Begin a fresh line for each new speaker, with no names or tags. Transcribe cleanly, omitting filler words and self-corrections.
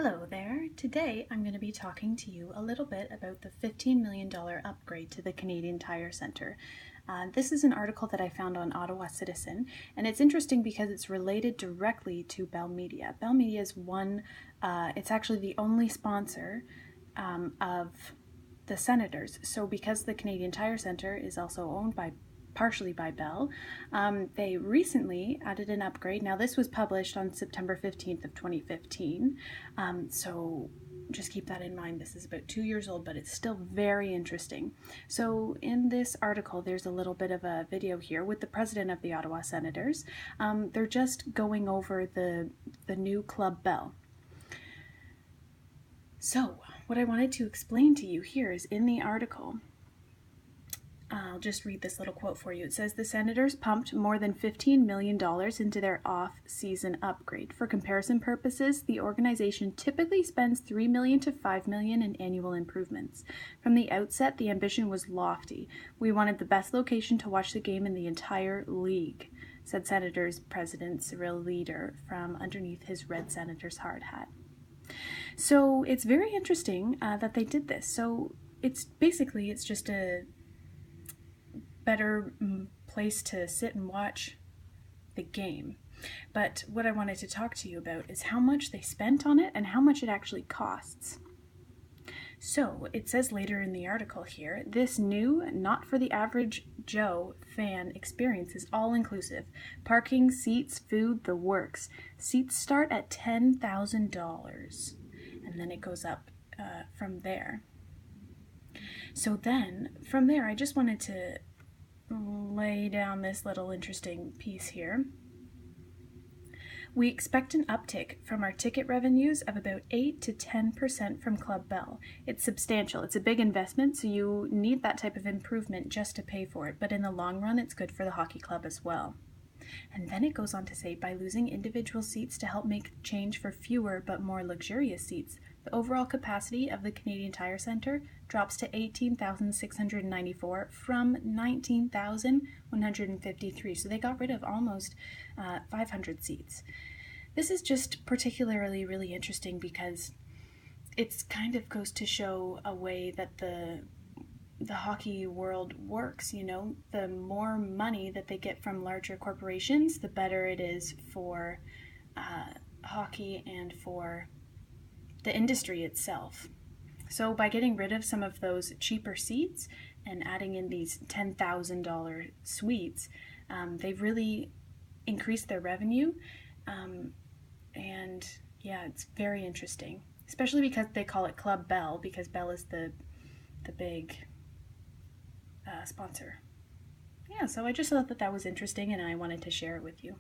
Hello there. Today I'm going to be talking to you a little bit about the $15 million upgrade to the Canadian Tire Centre. This is an article that I found on Ottawa Citizen, and it's interesting because it's related directly to Bell Media. Bell Media is it's actually the only sponsor of the Senators. So because the Canadian Tire Centre is also owned partially by Bell, they recently added an upgrade. Now this was published on September 15th of 2015, so just keep that in mind. This is about 2 years old, but it's still very interesting. So in this article, there's a little bit of a video here with the president of the Ottawa Senators. They're just going over the new Club Bell. So what I wanted to explain to you here is in the article, I'll just read this little quote for you. It says, the Senators pumped more than $15 million into their off-season upgrade. For comparison purposes, the organization typically spends $3 million to $5 million in annual improvements. From the outset, the ambition was lofty. We wanted the best location to watch the game in the entire league, said Senators President Cyril Leader from underneath his red Senator's hard hat. So it's very interesting that they did this. So it's just a better place to sit and watch the game. But what I wanted to talk to you about is how much they spent on it and how much it actually costs. So it says later in the article here, this new, not for the average Joe fan experience is all inclusive. Parking, seats, food, the works. Seats start at $10,000 and then it goes up from there. So then from there, I just wanted to lay down this little interesting piece here. We expect an uptick from our ticket revenues of about 8 to 10% from Club Bell. It's substantial. It's a big investment, so you need that type of improvement just to pay for it, but in the long run, it's good for the hockey club as well. And then it goes on to say, by losing individual seats to help make change for fewer but more luxurious seats, the overall capacity of the Canadian Tire Centre drops to 18,694 from 19,153. So they got rid of almost 500 seats. This is just particularly really interesting because it's kind of goes to show a way that the hockey world works. You know, the more money that they get from larger corporations, the better it is for hockey and for the industry itself. So by getting rid of some of those cheaper seats and adding in these $10,000 suites, they've really increased their revenue. And yeah, it's very interesting, especially because they call it Club Bell, because Bell is the big sponsor. Yeah, so I just thought that was interesting and I wanted to share it with you.